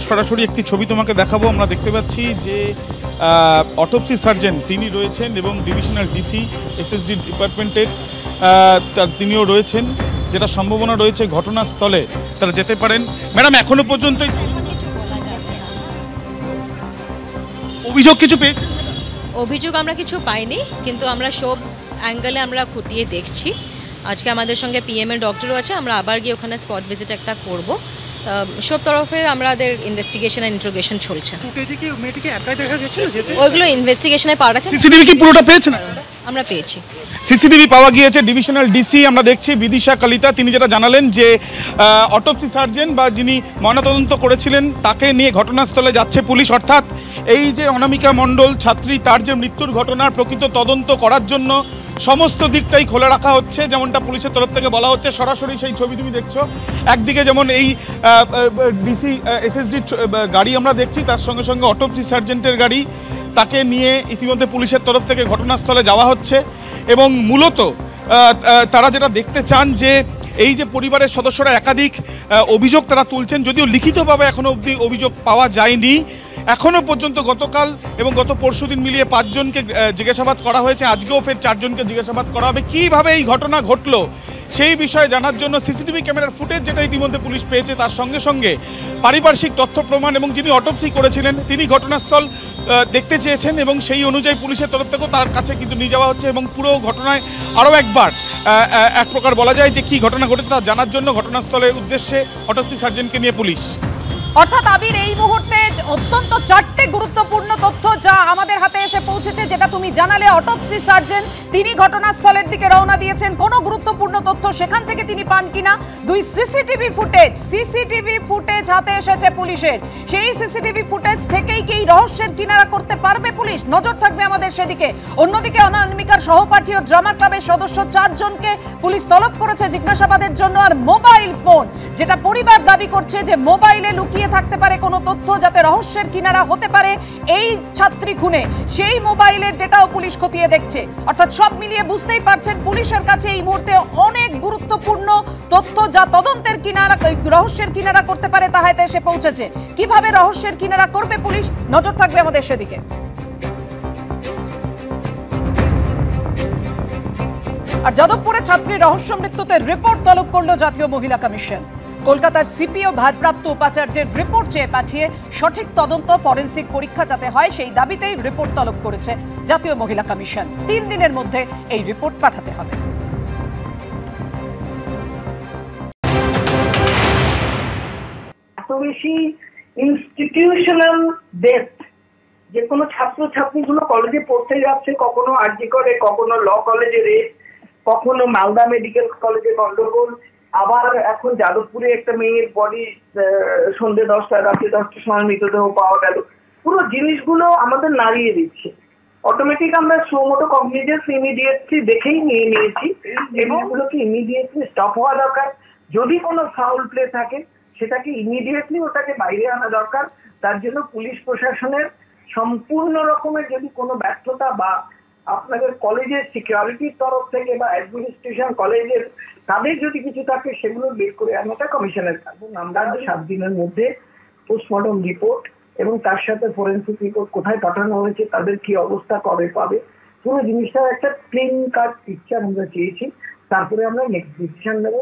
সরাসরি একটি ছবি তোমাকে দেখাবো। আমরা দেখতে পাচ্ছি যে অটোপসি সার্জন তিনি রয়েছেন এবং ডিভিশনাল ডিসি এসএসডি ডিপার্টমেন্টের তিনিও রয়েছেন, যেটা সম্ভাবনা রয়েছে ঘটনাস্থলে তারা যেতে পারেন। ম্যাডাম, এখনো পর্যন্ত অভিযোগ কিছু পেয়েছেন? অভিযোগ আমরা কিছু পাইনি, কিন্তু আমরা সব অ্যাঙ্গেলে আমরা খুঁটিয়ে দেখছি। আজকে আমাদের সঙ্গে পিএমএল ডক্টরও আছে, আমরা আবার গিয়ে ওখানে স্পট ভিজিট একটা করব। সব তরফে আমাদের ইনভেস্টিগেশন আর ইন্টারোগেশন চলছে। ওইগুলো ইনভেস্টিগেশনের পার্ট আছে। সিসিটিভি কি পুরোটা পেয়েছেন? আমরা পেয়েছি, সিসিটিভি পাওয়া গিয়েছে। ডিভিশনাল ডিসি আমরা দেখছি বিদিশা কলিতা, তিনি যেটা জানালেন যে অটোপসি সার্জন বা যিনি ময়নাতদন্ত করেছিলেন তাকে নিয়ে ঘটনাস্থলে যাচ্ছে পুলিশ, অর্থাৎ এই যে অনামিকা মণ্ডল ছাত্রী তার যে মৃত্যুর ঘটনার প্রকৃত তদন্ত করার জন্য সমস্ত দিকটাই খোলা রাখা হচ্ছে, যেমনটা পুলিশের তরফ থেকে বলা হচ্ছে। সরাসরি সেই ছবি তুমি দেখছো, একদিকে যেমন এই ডিসি এসএসডি গাড়ি আমরা দেখছি, তার সঙ্গে সঙ্গে অটোপসি সার্জেন্টের গাড়ি, তাকে নিয়ে ইতিমধ্যে পুলিশের তরফ থেকে ঘটনাস্থলে যাওয়া হচ্ছে। এবং মূলত তারা যেটা দেখতে চান যে এই যে পরিবারের সদস্যরা একাধিক অভিযোগ তারা তুলছেন, যদিও লিখিতভাবে এখনও অবধি অভিযোগ পাওয়া যায়নি। এখনও পর্যন্ত গতকাল এবং গত পরশুদিন মিলিয়ে 5 জনকে জিজ্ঞাসাবাদ করা হয়েছে, আজকেও ফের 4 জনকে জিজ্ঞাসাবাদ করা হবে। কীভাবে এই ঘটনা ঘটলো সেই বিষয়ে জানার জন্য সিসিটিভি ক্যামেরার ফুটেজ যেটা ইতিমধ্যে পুলিশ পেয়েছে, তার সঙ্গে সঙ্গে পারিপার্শ্বিক তথ্য প্রমাণ, এবং যিনি অটোপসি করেছিলেন তিনি ঘটনাস্থল দেখতে চেয়েছেন এবং সেই অনুযায়ী পুলিশের তরফ থেকেও তার কাছে কিন্তু নিয়ে যাওয়া হচ্ছে। এবং পুরো ঘটনায় আরও একবার এক প্রকার বলা যায় যে কী ঘটনা ঘটেছে তা জানার জন্য ঘটনাস্থলের উদ্দেশ্যে অটোপসি সার্জনকে নিয়ে পুলিশ। অর্থাৎ আবির, এই মুহূর্তে অত্যন্ত 4টে গুরুত্বপূর্ণ তথ্য যা আমাদের হাতে এসে পৌঁছেছে, যেটা তুমি জানালে। অটোপসি সার্জন তিনি ঘটনাস্থলের দিকে রওনা দিয়েছেন, কোনো গুরুত্বপূর্ণ তথ্য সেখান থেকে তিনি পান কিনা। 2 সিসিটিভি ফুটেজ হাতে এসেছে পুলিশের। সেই সিসিটিভি ফুটেজ থেকেই কি রহস্যের কিনারা করতে পারবে পুলিশ? নজর থাকবে আমাদের সেদিকে। অন্যদিকে অনামিকার সহপাঠী ও ড্রামা ক্লাবের সদস্য 4 জনকে পুলিশ তলব করেছে জিজ্ঞাসাবাদের জন্য। আর মোবাইল ফোন, যেটা পরিবার দাবি করছে যে মোবাইলে লুকিয়ে থাকতে পারে কোনো তথ্য যাতে রহস্যের কিনারা হতে পারে এই ছাত্রী খুনে, সেই মোবাইলের ডেটাও পুলিশ খতিয়ে দেখছে। অর্থাৎ সব মিলিয়ে বুঝতেই পারছেন পুলিশের কাছে এই মুহূর্তে অনেক গুরুত্বপূর্ণ তথ্য যা তদন্তের কিনারা, রহস্যের কিনারা করতে পারে তা হাতে এসে পৌঁছেছে। কিভাবে রহস্যের কিনারা করবে পুলিশ, নজর থাকবে আমাদের সেদিকে। আর যাদবপুরে ছাত্রীর রহস্য মৃত্যুতে রিপোর্ট তলব করল জাতীয় মহিলা কমিশন। কলকাতার সিপিও ভারপ্রাপ্ত উপাচার্যের রিপোর্ট চেয়ে পাঠিয়ে সঠিক তদন্ত, ফরেনসিক পরীক্ষা যাতে হয় সেই দাবিতেই রিপোর্ট তলব করেছে জাতীয় মহিলা কমিশন। 3 দিনের মধ্যে এই রিপোর্ট পাঠাতে হবে। এত বেশি ইনস্টিটিউশনাল ডেথ, যে কোনো ছাত্রছাত্রীগুলো কলেজে পড়তে যাচ্ছে, কখনো আরজি করে, কখনো ল কলেজে রেট, কখনো মালদা মেডিকেল কলেজে গন্ডগোল, আবার এখন যাদবপুরে একটা মেয়ের বডি সন্ধ্যে 10টা রাতে 10টার সময় মৃতদেহ পাওয়া গেল। পুরো জিনিসগুলো আমাদের নাড়িয়ে দিচ্ছে। অটোমেটিক আমরা সোমোটো কগনিজেন্স ইমিডিয়েটলি দেখেই নিয়ে নিয়েছি এবং এগুলোকে ইমিডিয়েটলি স্টপ হওয়া দরকার। যদি কোনো ফাউল প্লে থাকে সেটাকে ইমিডিয়েটলি ওটাকে বাইরে আনা দরকার। তার জন্য পুলিশ প্রশাসনের সম্পূর্ণ রকমের যদি কোনো ব্যর্থতা বা আপনাদের কলেজের সিকিউরিটির তরফ থেকে বা অ্যাডমিনিস্ট্রেশন কলেজের তাদের যদি কিছু থাকে সেগুলো বের করে আনাটা কমিশনের কাজ। আমরা 7 দিনের মধ্যে পোস্টমর্টম রিপোর্ট এবং তার সাথে ফরেনসিক রিপোর্ট কোথায় পাঠানো হয়েছে, তাদের কি অবস্থা, কবে পাবে, পুরো জিনিসটার একটা ক্লিন কাট পিকচার আমরা চেয়েছি। তারপরে আমরা নেক্সট ডিসিশন নেব।